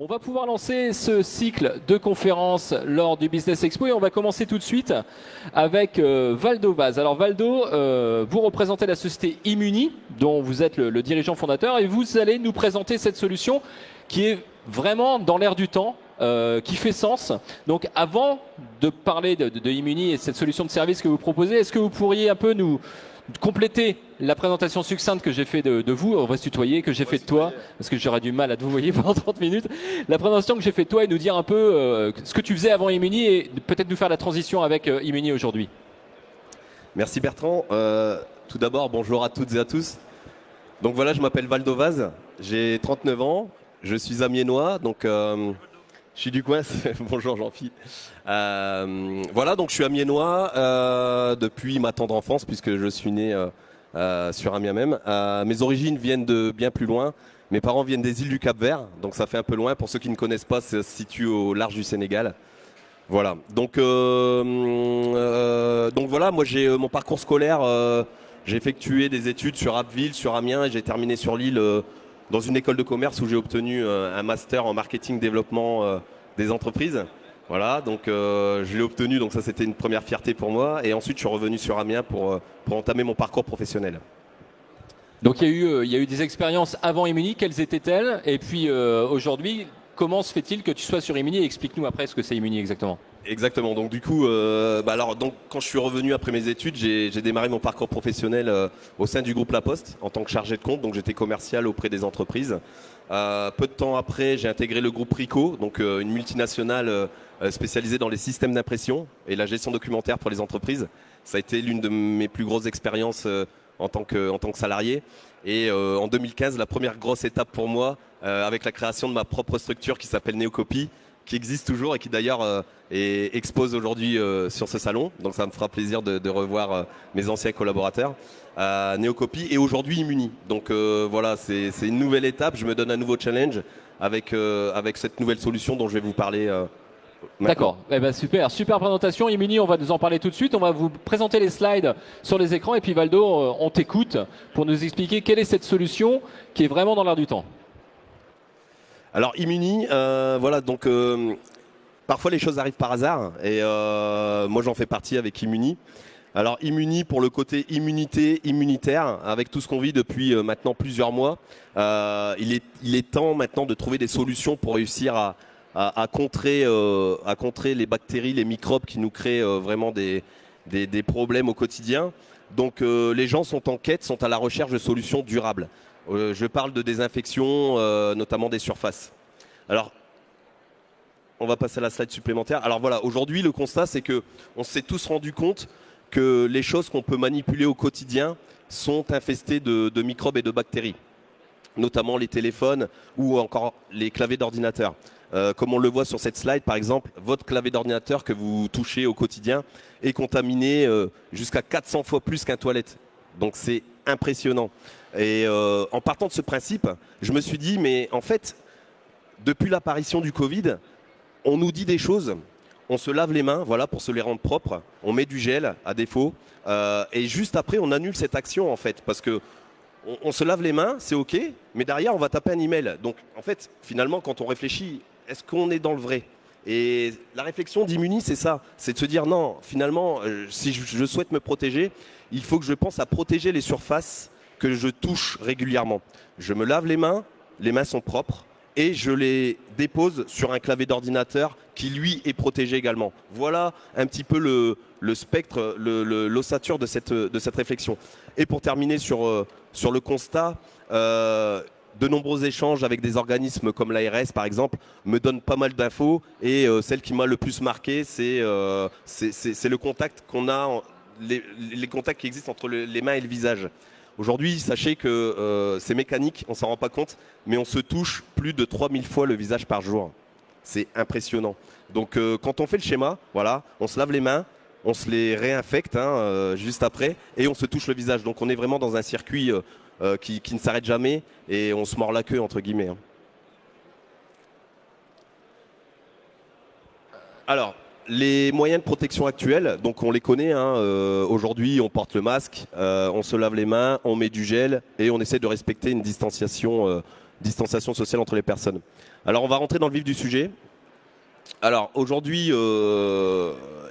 On va pouvoir lancer ce cycle de conférences lors du Business Expo et on va commencer tout de suite avec Valdo Vaz. Alors Valdo, vous représentez la société Immuni, dont vous êtes le dirigeant fondateur, et vous allez nous présenter cette solution qui est vraiment dans l'air du temps, qui fait sens. Donc avant de parler de Immuni et cette solution de service que vous proposez, est-ce que vous pourriez un peu nous compléter la présentation succincte que j'ai fait de vous, on va se tutoyer, que j'ai fait de toi, parce que j'aurais du mal à te vous voyer pendant 30 minutes, la présentation que j'ai fait de toi et nous dire un peu ce que tu faisais avant Immuni et peut-être nous faire la transition avec Immuni aujourd'hui. Merci Bertrand. Tout d'abord, bonjour à toutes et à tous. Donc voilà, je m'appelle Valdo Vaz, j'ai 39 ans, je suis amiénois, donc je suis du coin. Bonjour Jean-Phi. Voilà, donc je suis amiénois depuis ma tendre enfance, puisque je suis né sur Amiens même. Mes origines viennent de bien plus loin. Mes parents viennent des îles du Cap-Vert, donc ça fait un peu loin. Pour ceux qui ne connaissent pas, ça se situe au large du Sénégal. Voilà. Donc voilà, moi j'ai mon parcours scolaire. J'ai effectué des études sur Abbeville, sur Amiens, et j'ai terminé sur Lille dans une école de commerce où j'ai obtenu un master en marketing développement des entreprises. Voilà, donc je l'ai obtenu, donc ça c'était une première fierté pour moi. Et ensuite je suis revenu sur Amiens pour entamer mon parcours professionnel. Donc il y a eu des expériences avant Immuni, quelles étaient-elles? Et puis aujourd'hui, comment se fait-il que tu sois sur Immuni? Explique-nous après ce que c'est Immuni exactement. Exactement. Donc du coup, quand je suis revenu après mes études, j'ai démarré mon parcours professionnel au sein du groupe La Poste en tant que chargé de compte. Donc j'étais commercial auprès des entreprises. Peu de temps après, j'ai intégré le groupe Ricoh, donc une multinationale spécialisée dans les systèmes d'impression et la gestion documentaire pour les entreprises. Ça a été l'une de mes plus grosses expériences en tant que salarié. Et en 2015, la première grosse étape pour moi, avec la création de ma propre structure qui s'appelle Neocopy, qui existe toujours et qui d'ailleurs expose aujourd'hui sur ce salon. Donc ça me fera plaisir de revoir mes anciens collaborateurs. Neocopy et aujourd'hui Immuni. Donc voilà, c'est une nouvelle étape. Je me donne un nouveau challenge avec cette nouvelle solution dont je vais vous parler D'accord, eh ben super présentation. Immuni, on va nous en parler tout de suite. On va vous présenter les slides sur les écrans et puis Valdo, on t'écoute pour nous expliquer quelle est cette solution qui est vraiment dans l'air du temps. Alors Immuni, voilà, donc parfois les choses arrivent par hasard et moi j'en fais partie avec Immuni. Alors Immuni pour le côté immunité, immunitaire, avec tout ce qu'on vit depuis maintenant plusieurs mois, il est temps maintenant de trouver des solutions pour réussir à contrer les bactéries, les microbes qui nous créent vraiment des problèmes au quotidien. Donc les gens sont en quête, sont à la recherche de solutions durables. Je parle de désinfection, notamment des surfaces. Alors, on va passer à la slide supplémentaire. Alors voilà, aujourd'hui, le constat, c'est qu'on s'est tous rendu compte que les choses qu'on peut manipuler au quotidien sont infestées de microbes et de bactéries, notamment les téléphones ou encore les claviers d'ordinateur. Comme on le voit sur cette slide, par exemple, votre clavier d'ordinateur que vous touchez au quotidien est contaminé jusqu'à 400 fois plus qu'un toilette. Donc c'est impressionnant. Et en partant de ce principe, je me suis dit, mais en fait, depuis l'apparition du Covid, on nous dit des choses, on se lave les mains, voilà, pour se les rendre propres, on met du gel à défaut, et juste après, on annule cette action en fait, parce que on se lave les mains, c'est ok, mais derrière, on va taper un email. Donc en fait, finalement, quand on réfléchit, est-ce qu'on est dans le vrai? Et la réflexion d'Immuni, c'est ça, c'est de se dire non, finalement, si je souhaite me protéger, il faut que je pense à protéger les surfaces que je touche régulièrement. Je me lave les mains sont propres et je les dépose sur un clavier d'ordinateur qui lui est protégé également. Voilà un petit peu le spectre, l'ossature de cette réflexion. Et pour terminer sur le constat, de nombreux échanges avec des organismes comme l'ARS par exemple me donnent pas mal d'infos et celle qui m'a le plus marqué c'est le contact qu'on a, les contacts qui existent entre les mains et le visage. Aujourd'hui, sachez que c'est mécanique, on s'en rend pas compte, mais on se touche plus de 3000 fois le visage par jour. C'est impressionnant. Donc quand on fait le schéma, voilà, on se lave les mains, on se les réinfecte juste après et on se touche le visage. Donc on est vraiment dans un circuit qui ne s'arrête jamais et on se mord la queue entre guillemets. Alors, les moyens de protection actuels, donc on les connaît. Aujourd'hui, on porte le masque, on se lave les mains, on met du gel et on essaie de respecter une distanciation distanciation sociale entre les personnes. Alors on va rentrer dans le vif du sujet. Alors aujourd'hui,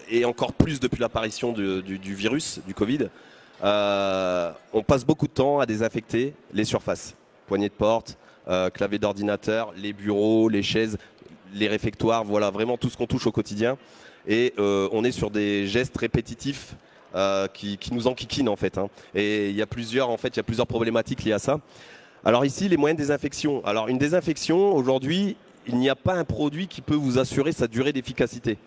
et encore plus depuis l'apparition du virus, du Covid, on passe beaucoup de temps à désinfecter les surfaces. Poignées de porte, clavier d'ordinateur, les bureaux, les chaises, les réfectoires, voilà vraiment tout ce qu'on touche au quotidien. Et on est sur des gestes répétitifs qui nous enquiquinent en fait. Hein. Et il y a plusieurs problématiques liées à ça. Alors ici, les moyens de désinfection. Alors une désinfection, aujourd'hui, il n'y a pas un produit qui peut vous assurer sa durée d'efficacité.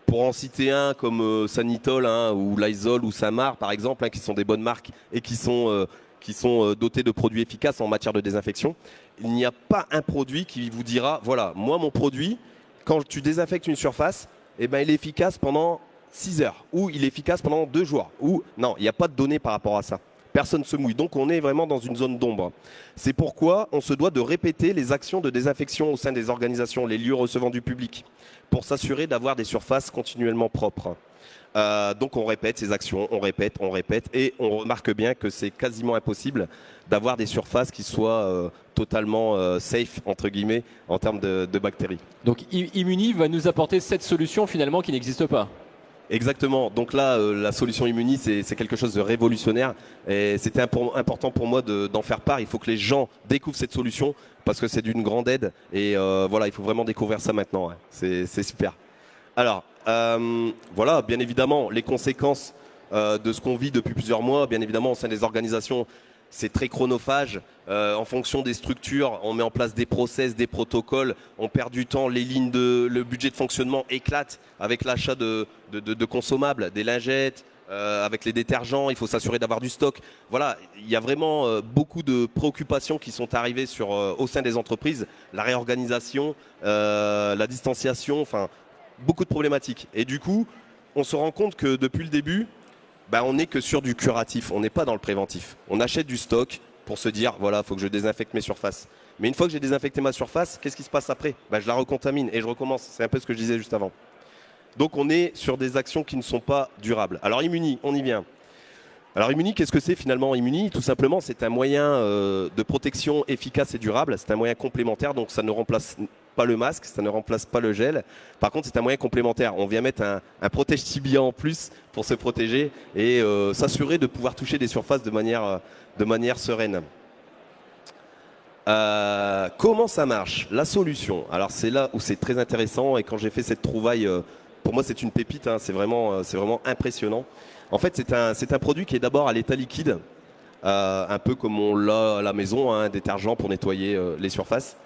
Pour en citer un comme Sanitol hein, ou Lysol ou Samar par exemple, hein, qui sont des bonnes marques et qui sont dotés de produits efficaces en matière de désinfection, il n'y a pas un produit qui vous dira, voilà, moi mon produit, quand tu désinfectes une surface, eh ben, il est efficace pendant 6 heures ou il est efficace pendant 2 jours. Ou non, il n'y a pas de données par rapport à ça. Personne ne se mouille. Donc on est vraiment dans une zone d'ombre. C'est pourquoi on se doit de répéter les actions de désinfection au sein des organisations, les lieux recevant du public, pour s'assurer d'avoir des surfaces continuellement propres. Donc on répète ces actions, on répète, et on remarque bien que c'est quasiment impossible d'avoir des surfaces qui soient totalement safe, entre guillemets, en termes de bactéries. Donc Immuni va nous apporter cette solution finalement qui n'existe pas. Exactement. Donc là, la solution Immuni, c'est quelque chose de révolutionnaire. Et c'était important pour moi d'en faire part. Il faut que les gens découvrent cette solution parce que c'est d'une grande aide. Et voilà, il faut vraiment découvrir ça maintenant. Ouais. C'est super. Alors, voilà, bien évidemment, les conséquences de ce qu'on vit depuis plusieurs mois, bien évidemment, au sein des organisations, c'est très chronophage. En fonction des structures, on met en place des process, des protocoles, on perd du temps, le budget de fonctionnement éclate avec l'achat de consommables, des lingettes, avec les détergents, il faut s'assurer d'avoir du stock. Voilà, il y a vraiment beaucoup de préoccupations qui sont arrivées au sein des entreprises, la réorganisation, la distanciation, enfin beaucoup de problématiques. Et du coup, on se rend compte que depuis le début, on n'est que sur du curatif, on n'est pas dans le préventif. On achète du stock pour se dire, voilà, il faut que je désinfecte mes surfaces. Mais une fois que j'ai désinfecté ma surface, qu'est-ce qui se passe après ? Je la recontamine et je recommence. C'est un peu ce que je disais juste avant. Donc on est sur des actions qui ne sont pas durables. Alors Immuni, on y vient. Alors Immuni, qu'est-ce que c'est finalement Immuni ? Tout simplement, c'est un moyen de protection efficace et durable. C'est un moyen complémentaire, donc ça ne remplace pas le masque, ça ne remplace pas le gel. Par contre, c'est un moyen complémentaire. On vient mettre un protège-tibia en plus pour se protéger et s'assurer de pouvoir toucher des surfaces de manière sereine. Comment ça marche ? La solution. Alors c'est là où c'est très intéressant et quand j'ai fait cette trouvaille, pour moi c'est une pépite, hein, c'est vraiment impressionnant. En fait, c'est un produit qui est d'abord à l'état liquide, un peu comme on l'a à la maison, hein, un détergent pour nettoyer les surfaces.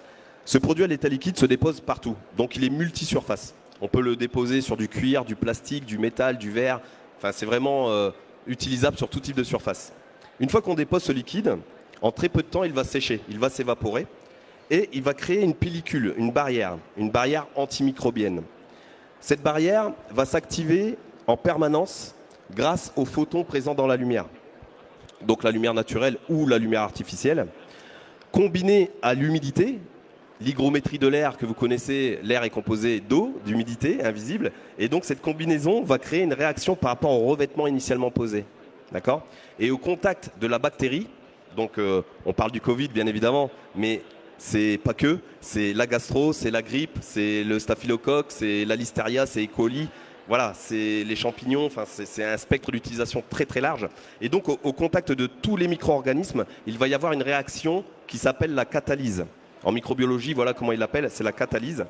Ce produit à l'état liquide se dépose partout, donc il est multi-surface. On peut le déposer sur du cuir, du plastique, du métal, du verre. Enfin, c'est vraiment utilisable sur tout type de surface. Une fois qu'on dépose ce liquide, en très peu de temps, il va sécher, il va s'évaporer et il va créer une pellicule, une barrière antimicrobienne. Cette barrière va s'activer en permanence grâce aux photons présents dans la lumière. Donc la lumière naturelle ou la lumière artificielle, combinée à l'humidité. L'hygrométrie de l'air que vous connaissez, l'air est composé d'eau, d'humidité invisible, et donc cette combinaison va créer une réaction par rapport au revêtement initialement posé. D'accord ? Et au contact de la bactérie, donc on parle du Covid bien évidemment, mais c'est pas que, c'est la gastro, c'est la grippe, c'est le staphylocoque, c'est la listeria, c'est E. coli, voilà, c'est les champignons, enfin c'est un spectre d'utilisation très très large. Et donc au contact de tous les micro-organismes, il va y avoir une réaction qui s'appelle la catalyse. En microbiologie, voilà comment il l'appelle, c'est la catalyse.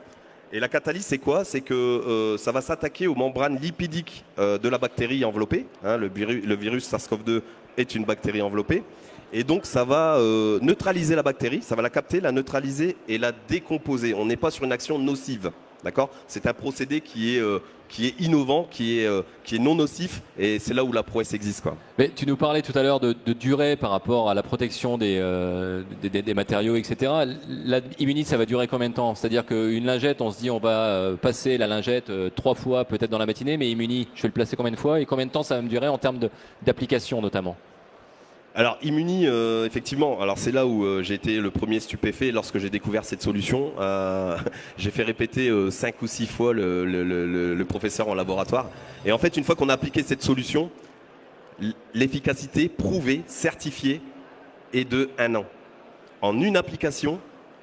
Et la catalyse, c'est quoi ? C'est que ça va s'attaquer aux membranes lipidiques de la bactérie enveloppée. Hein, le virus SARS-CoV-2 est une bactérie enveloppée. Et donc, ça va neutraliser la bactérie, ça va la capter, la neutraliser et la décomposer. On n'est pas sur une action nocive. D'accord ? C'est un procédé qui est innovant, qui est non nocif, et c'est là où la prouesse existe, quoi. Mais tu nous parlais tout à l'heure de durée par rapport à la protection des matériaux, etc. La Immuni, ça va durer combien de temps ? C'est-à-dire qu'une lingette, on se dit on va passer la lingette 3 fois peut-être dans la matinée, mais Immuni, je vais le placer combien de fois et combien de temps ça va me durer en termes d'application notamment ? Alors Immuni, effectivement, alors c'est là où j'ai été le premier stupéfait lorsque j'ai découvert cette solution. J'ai fait répéter 5 ou 6 fois le professeur en laboratoire. Et en fait, une fois qu'on a appliqué cette solution, l'efficacité prouvée, certifiée, est de 1 an. En une application,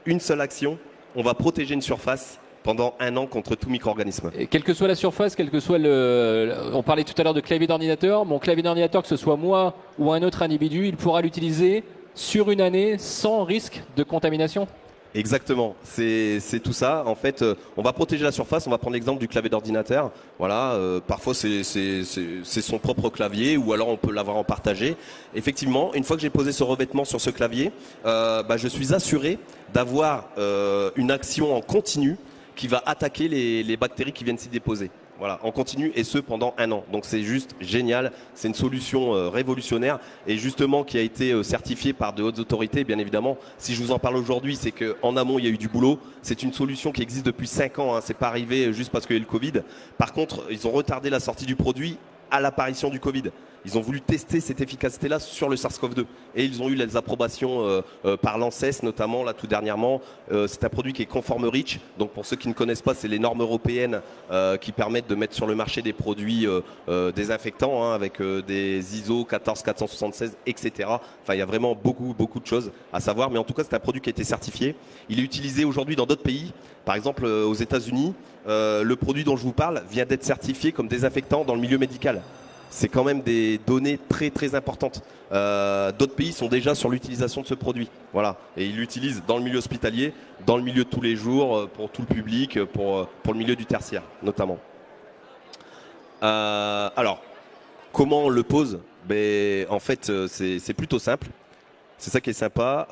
une seule action, on va protéger une surface pendant 1 an contre tout micro-organisme. Et quelle que soit la surface, quel que soit on parlait tout à l'heure de clavier d'ordinateur, mon clavier d'ordinateur, que ce soit moi ou un autre individu, il pourra l'utiliser sur une année sans risque de contamination? Exactement, c'est tout ça. En fait, on va protéger la surface. On va prendre l'exemple du clavier d'ordinateur. Voilà, parfois c'est son propre clavier ou alors on peut l'avoir en partagé. Effectivement, une fois que j'ai posé ce revêtement sur ce clavier, je suis assuré d'avoir une action en continu qui va attaquer les bactéries qui viennent s'y déposer. Voilà, en continu et ce pendant 1 an. Donc c'est juste génial, c'est une solution révolutionnaire et justement qui a été certifiée par de hautes autorités. Bien évidemment, si je vous en parle aujourd'hui, c'est qu'en amont il y a eu du boulot. C'est une solution qui existe depuis 5 ans, hein. C'est pas arrivé juste parce qu'il y a eu le Covid. Par contre, ils ont retardé la sortie du produit à l'apparition du Covid. Ils ont voulu tester cette efficacité-là sur le SARS-CoV-2 et ils ont eu les approbations par l'ANSES notamment là tout dernièrement. C'est un produit qui est conforme REACH. Donc pour ceux qui ne connaissent pas, c'est les normes européennes qui permettent de mettre sur le marché des produits désinfectants hein, avec des ISO 14476, etc. Enfin, il y a vraiment beaucoup de choses à savoir. Mais en tout cas, c'est un produit qui a été certifié. Il est utilisé aujourd'hui dans d'autres pays. Par exemple, aux États-Unis, le produit dont je vous parle vient d'être certifié comme désinfectant dans le milieu médical. C'est quand même des données très importantes. D'autres pays sont déjà sur l'utilisation de ce produit. Voilà. Et ils l'utilisent dans le milieu hospitalier, dans le milieu de tous les jours, pour tout le public, pour le milieu du tertiaire notamment. Alors, comment on le pose? En fait, c'est plutôt simple. C'est ça qui est sympa.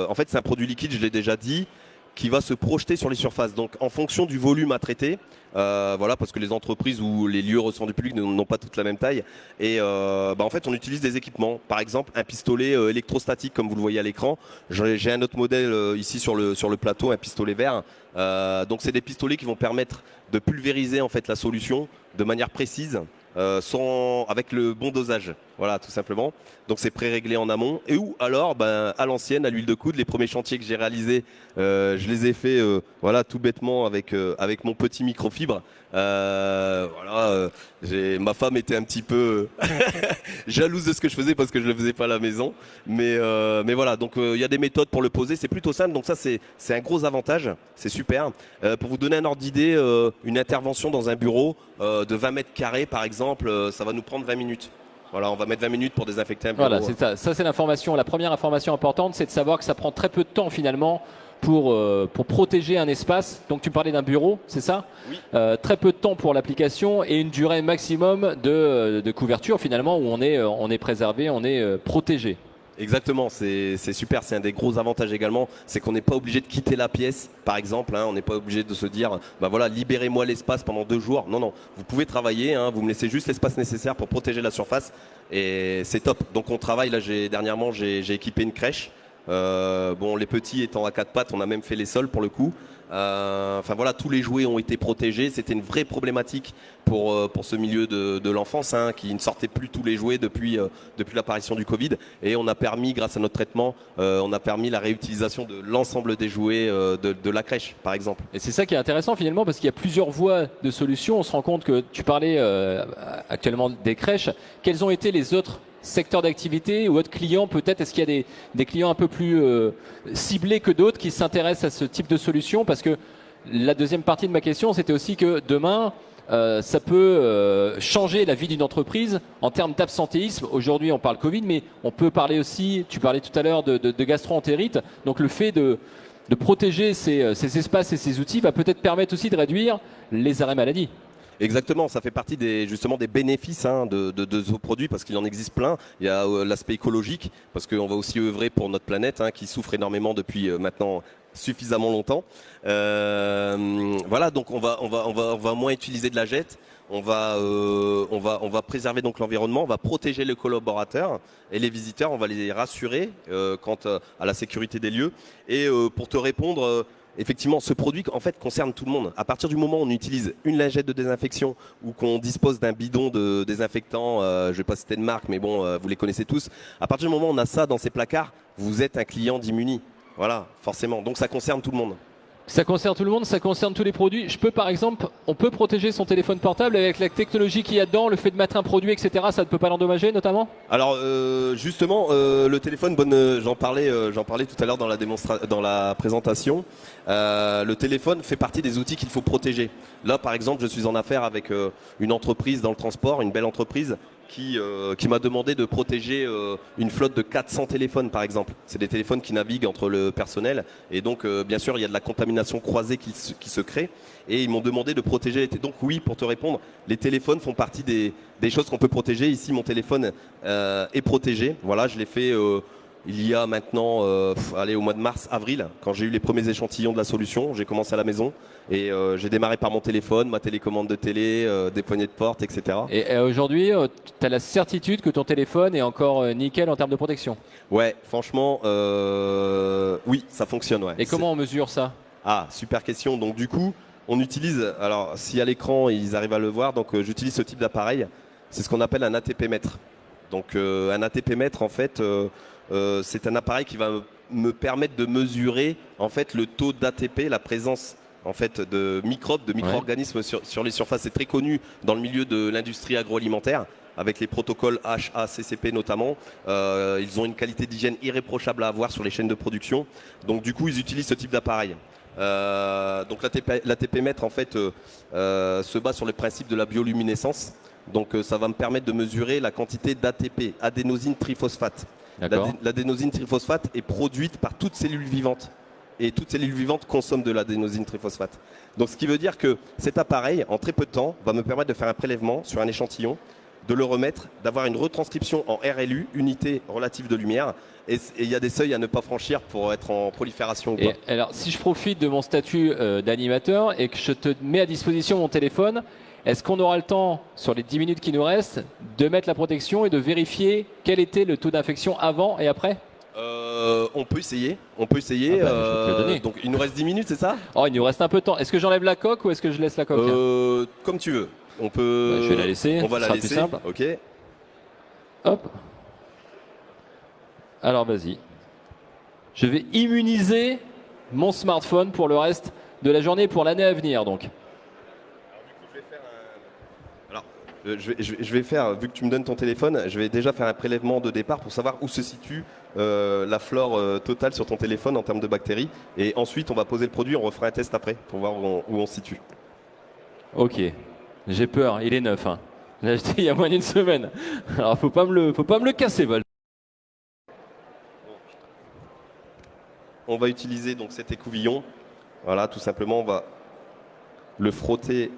En fait, c'est un produit liquide, je l'ai déjà dit, qui va se projeter sur les surfaces. Donc en fonction du volume à traiter, voilà, parce que les entreprises ou les lieux recevant du public n'ont pas toutes la même taille. Et en fait, on utilise des équipements. Par exemple, un pistolet électrostatique, comme vous le voyez à l'écran. J'ai un autre modèle ici sur le plateau, un pistolet vert. Donc c'est des pistolets qui vont permettre de pulvériser en fait la solution de manière précise. Avec le bon dosage, voilà, tout simplement. Donc c'est pré-réglé en amont. Et ou alors, à l'ancienne, à l'huile de coude, les premiers chantiers que j'ai réalisés, je les ai fait, voilà, tout bêtement avec mon petit microfibre. Voilà, ma femme était un petit peu jalouse de ce que je faisais parce que je le faisais pas à la maison. Mais voilà, donc il y a des méthodes pour le poser. C'est plutôt simple. Donc ça, c'est un gros avantage. C'est super. Pour vous donner un ordre d'idée, une intervention dans un bureau de 20 mètres carrés, par exemple, ça va nous prendre 20 minutes. Voilà, on va mettre 20 minutes pour désinfecter un bureau. Voilà, c'est ça. Ça, c'est l'information. La première information importante, c'est de savoir que ça prend très peu de temps finalement pour protéger un espace. Donc tu parlais d'un bureau, c'est ça? Oui. Très peu de temps pour l'application et une durée maximum de couverture finalement où on est préservé, on est protégé. Exactement, c'est super, c'est un des gros avantages également, c'est qu'on n'est pas obligé de quitter la pièce, par exemple, hein, on n'est pas obligé de se dire, voilà, libérez-moi l'espace pendant 2 jours. Non, non, vous pouvez travailler, hein, vous me laissez juste l'espace nécessaire pour protéger la surface et c'est top. Donc on travaille, là dernièrement j'ai équipé une crèche, les petits étant à 4 pattes, on a même fait les sols pour le coup. Enfin voilà, tous les jouets ont été protégés. C'était une vraie problématique pour ce milieu de l'enfance, hein, qui ne sortait plus tous les jouets depuis l'apparition du Covid. Et on a permis, grâce à notre traitement, on a permis la réutilisation de l'ensemble des jouets de la crèche, par exemple. Et c'est ça qui est intéressant finalement parce qu'il y a plusieurs voies de solutions. On se rend compte que tu parlais actuellement des crèches. Quels ont été les autres secteurs d'activité ou autres clients peut-être? Est-ce qu'il y a des clients un peu plus ciblés que d'autres qui s'intéressent à ce type de solution? Parce que la deuxième partie de ma question, c'était aussi que demain, ça peut changer la vie d'une entreprise en termes d'absentéisme. Aujourd'hui, on parle Covid, mais on peut parler aussi, tu parlais tout à l'heure de gastro-entérite. Donc le fait de protéger ces espaces et ces outils va peut-être permettre aussi de réduire les arrêts maladie. Exactement, ça fait partie justement des bénéfices, hein, de ce produit parce qu'il en existe plein. Il y a l'aspect écologique parce qu'on va aussi œuvrer pour notre planète, hein, qui souffre énormément depuis maintenant suffisamment longtemps. Voilà, donc on va moins utiliser de la jette. On va préserver donc l'environnement, on va protéger les collaborateurs et les visiteurs, on va les rassurer quant à la sécurité des lieux. Et pour te répondre. Effectivement, ce produit en fait concerne tout le monde. À partir du moment où on utilise une lingette de désinfection ou qu'on dispose d'un bidon de désinfectant, je ne vais pas citer de marque, mais bon, vous les connaissez tous. À partir du moment où on a ça dans ses placards, vous êtes un client d'Immuni. Voilà, forcément. Donc ça concerne tout le monde. Ça concerne tout le monde, ça concerne tous les produits. Je peux par exemple, on peut protéger son téléphone portable avec la technologie qu'il y a dedans, le fait de mettre un produit, etc. Ça ne peut pas l'endommager notamment? Alors justement, le téléphone, j'en parlais tout à l'heure dans la présentation. Le téléphone fait partie des outils qu'il faut protéger. Là, par exemple, je suis en affaire avec une entreprise dans le transport, une belle entreprise qui m'a demandé de protéger une flotte de 400 téléphones, par exemple. C'est des téléphones qui naviguent entre le personnel et donc bien sûr il y a de la contamination croisée qui se crée et ils m'ont demandé de protéger. Donc oui, pour te répondre, les téléphones font partie des choses qu'on peut protéger. Ici, mon téléphone est protégé. Voilà, je l'ai fait il y a maintenant, au mois de mars-avril, quand j'ai eu les premiers échantillons de la solution. J'ai commencé à la maison et j'ai démarré par mon téléphone, ma télécommande de télé, des poignées de porte, etc. Et aujourd'hui, tu as la certitude que ton téléphone est encore nickel en termes de protection? Ouais, franchement, oui, ça fonctionne. Ouais. Et comment on mesure ça? Ah, super question. Donc du coup, on utilise, alors si à l'écran ils arrivent à le voir, donc j'utilise ce type d'appareil. C'est ce qu'on appelle un ATP mètre. Donc un ATP mètre, en fait, c'est un appareil qui va me permettre de mesurer en fait le taux d'ATP, la présence en fait de microbes, de micro-organismes sur les surfaces. C'est très connu dans le milieu de l'industrie agroalimentaire avec les protocoles HACCP notamment. Ils ont une qualité d'hygiène irréprochable à avoir sur les chaînes de production. Donc du coup, ils utilisent ce type d'appareil. Donc l'ATP mètre en fait se base sur le principe de la bioluminescence. Donc ça va me permettre de mesurer la quantité d'ATP, adénosine triphosphate. L'adénosine triphosphate est produite par toute cellule vivante. Et toute cellule vivante consomme de l'adénosine triphosphate. Donc ce qui veut dire que cet appareil, en très peu de temps, va me permettre de faire un prélèvement sur un échantillon, de le remettre, d'avoir une retranscription en RLU, unité relative de lumière. Et il y a des seuils à ne pas franchir pour être en prolifération ou pas. Et alors, si je profite de mon statut d'animateur et que je te mets à disposition mon téléphone, est-ce qu'on aura le temps, sur les 10 minutes qui nous restent, de mettre la protection et de vérifier quel était le taux d'infection avant et après? On peut essayer. On peut essayer. Ah bah, je vais te le donner. Donc il nous reste 10 minutes, c'est ça? Oh, il nous reste un peu de temps. Est-ce que j'enlève la coque ou est-ce que je laisse la coque? Comme tu veux. On peut. Bah, je vais la laisser. On va ce la sera laisser. plus simple. Ok. Hop. Alors vas-y. Je vais immuniser mon smartphone pour le reste de la journée, pour l'année à venir donc. Je vais faire, vu que tu me donnes ton téléphone, je vais déjà faire un prélèvement de départ pour savoir où se situe la flore totale sur ton téléphone en termes de bactéries. Et ensuite, on va poser le produit, on refera un test après pour voir où on se situe. Ok, j'ai peur, il est neuf. Hein. Je l'ai acheté il y a moins d'une semaine. Alors faut pas me le casser, Val. On va utiliser donc cet écouvillon. Voilà, tout simplement, on va le frotter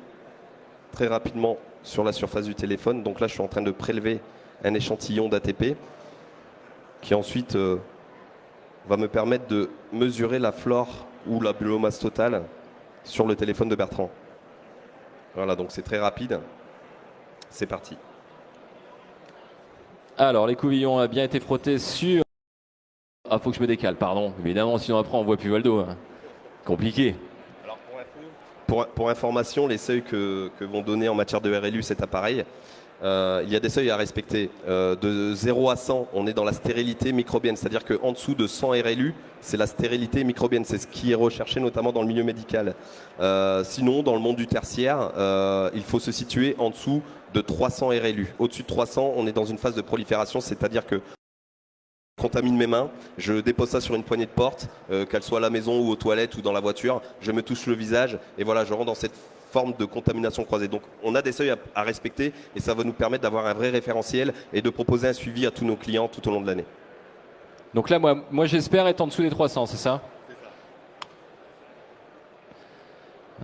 très rapidement sur la surface du téléphone. Donc là, je suis en train de prélever un échantillon d'ATP qui ensuite va me permettre de mesurer la flore ou la biomasse totale sur le téléphone de Bertrand. Voilà, donc c'est très rapide. C'est parti. Alors, l'écouvillon a bien été frotté sur... Ah, faut que je me décale, pardon. Évidemment, sinon après on voit plus Valdo. Hein. Compliqué. Alors pour information, les seuils que vont donner en matière de RLU cet appareil, il y a des seuils à respecter. De 0 à 100, on est dans la stérilité microbienne. C'est-à-dire qu'en dessous de 100 RLU, c'est la stérilité microbienne. C'est ce qui est recherché notamment dans le milieu médical. Sinon, dans le monde du tertiaire, il faut se situer en dessous de 300 RLU. Au-dessus de 300, on est dans une phase de prolifération, c'est-à-dire que je contamine mes mains, je dépose ça sur une poignée de porte, qu'elle soit à la maison ou aux toilettes ou dans la voiture, je me touche le visage et voilà, je rentre dans cette forme de contamination croisée. Donc on a des seuils à respecter et ça va nous permettre d'avoir un vrai référentiel et de proposer un suivi à tous nos clients tout au long de l'année. Donc là, moi j'espère être en dessous des 300, c'est ça? C'est ça.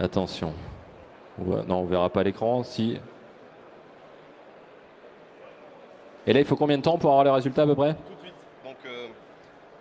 Attention. Non, on verra pas l'écran. Si. Et là, il faut combien de temps pour avoir le résultat à peu près? Tout de suite. Donc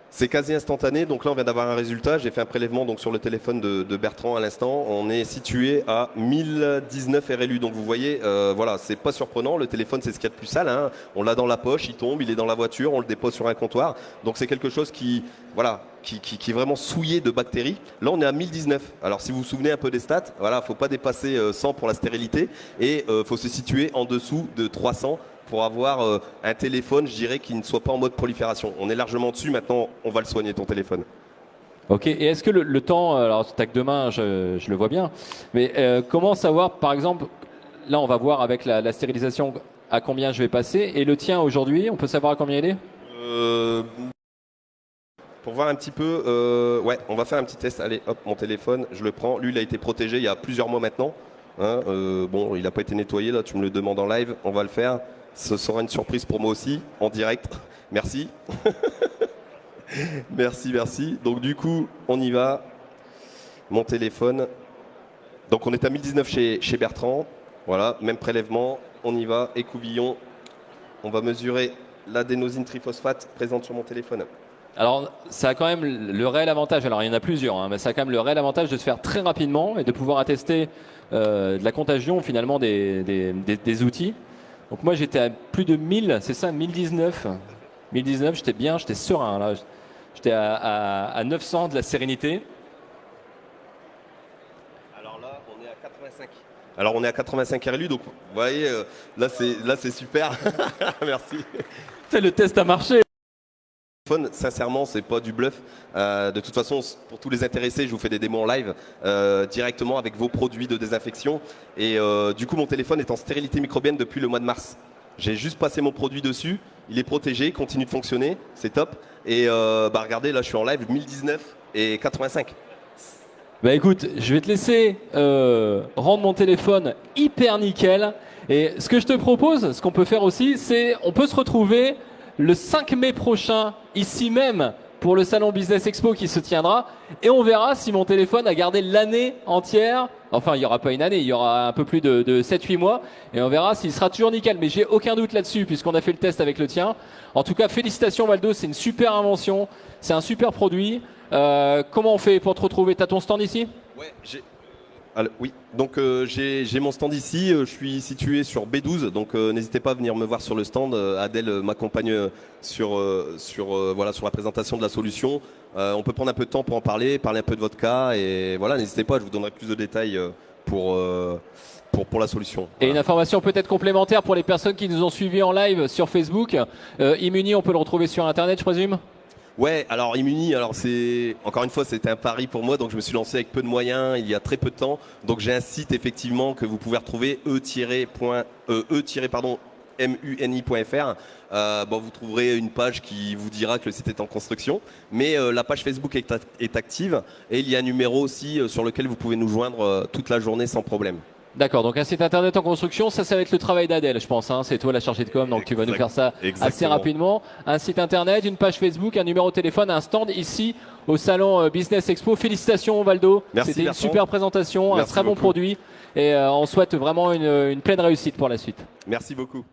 c'est quasi instantané. Donc là, on vient d'avoir un résultat. J'ai fait un prélèvement donc, sur le téléphone de Bertrand à l'instant. On est situé à 1019 RLU. Donc vous voyez, voilà, c'est pas surprenant. Le téléphone, c'est ce qu'il y a de plus sale. Hein. On l'a dans la poche, il tombe, il est dans la voiture, on le dépose sur un comptoir. Donc c'est quelque chose qui, voilà, qui est vraiment souillé de bactéries. Là, on est à 1019. Alors si vous vous souvenez un peu des stats, voilà, faut pas dépasser 100 pour la stérilité et faut se situer en dessous de 300 pour avoir un téléphone, je dirais, qui ne soit pas en mode prolifération. On est largement dessus, maintenant on va le soigner ton téléphone. Ok, et est-ce que le temps, alors t'as que demain, je le vois bien, mais comment savoir, par exemple, là on va voir avec la stérilisation à combien je vais passer, et le tien aujourd'hui, on peut savoir à combien il est? Euh, pour voir un petit peu, ouais, on va faire un petit test. Allez, hop, mon téléphone, je le prends. Lui, il a été protégé il y a plusieurs mois maintenant. Hein, bon, il n'a pas été nettoyé, là, tu me le demandes en live, on va le faire. Ce sera une surprise pour moi aussi, en direct. Merci. Merci, merci. Donc du coup, on y va. Mon téléphone. Donc on est à 1019 chez Bertrand. Voilà, même prélèvement. On y va. Écouvillon. On va mesurer l'adénosine triphosphate présente sur mon téléphone. Alors, ça a quand même le réel avantage, alors il y en a plusieurs, hein, mais ça a quand même le réel avantage de se faire très rapidement et de pouvoir attester de la contagion finalement des outils. Donc moi j'étais à plus de 1000, c'est ça, 1019. 1019, j'étais bien, j'étais serein là. J'étais à 900 de la sérénité. Alors là, on est à 85. Alors on est à 85 RLU, donc vous voyez, là c'est super. Merci. Le test a marché. Sincèrement, c'est pas du bluff. De toute façon, pour tous les intéressés, je vous fais des démos en live directement avec vos produits de désinfection. Et du coup, mon téléphone est en stérilité microbienne depuis le mois de mars. J'ai juste passé mon produit dessus. Il est protégé, il continue de fonctionner. C'est top. Et bah regardez, là, je suis en live 1019 et 85. Bah écoute, je vais te laisser rendre mon téléphone hyper nickel. Et ce que je te propose, ce qu'on peut faire aussi, c'est on peut se retrouver le 5 mai prochain, ici même, pour le salon Business Expo qui se tiendra. Et on verra si mon téléphone a gardé l'année entière. Enfin, il n'y aura pas une année, il y aura un peu plus de 7-8 mois. Et on verra s'il sera toujours nickel. Mais j'ai aucun doute là-dessus, puisqu'on a fait le test avec le tien. En tout cas, félicitations Valdo, c'est une super invention. C'est un super produit. Comment on fait pour te retrouver? T'as ton stand ici? Ouais, oui, donc j'ai mon stand ici, je suis situé sur B12, donc n'hésitez pas à venir me voir sur le stand. Adèle m'accompagne voilà, sur la présentation de la solution. On peut prendre un peu de temps pour en parler un peu de votre cas, et voilà, n'hésitez pas, je vous donnerai plus de détails pour la solution. Et une information peut-être complémentaire pour les personnes qui nous ont suivis en live sur Facebook. Immuni, on peut le retrouver sur Internet, je présume? Ouais, alors Immuni, alors c'est encore une fois c'était un pari pour moi, donc je me suis lancé avec peu de moyens, il y a très peu de temps. Donc j'ai un site effectivement que vous pouvez retrouver muni.fr. Bon, vous trouverez une page qui vous dira que le site est en construction, mais la page Facebook est active et il y a un numéro aussi sur lequel vous pouvez nous joindre toute la journée sans problème. D'accord, donc un site internet en construction, ça va être le travail d'Adèle, je pense. Hein. C'est toi la chargée de com, donc tu vas nous faire ça assez rapidement. Un site internet, une page Facebook, un numéro de téléphone, un stand ici au salon Business Expo. Félicitations Valdo, c'était une super présentation, un très bon produit et on souhaite vraiment une pleine réussite pour la suite. Merci beaucoup.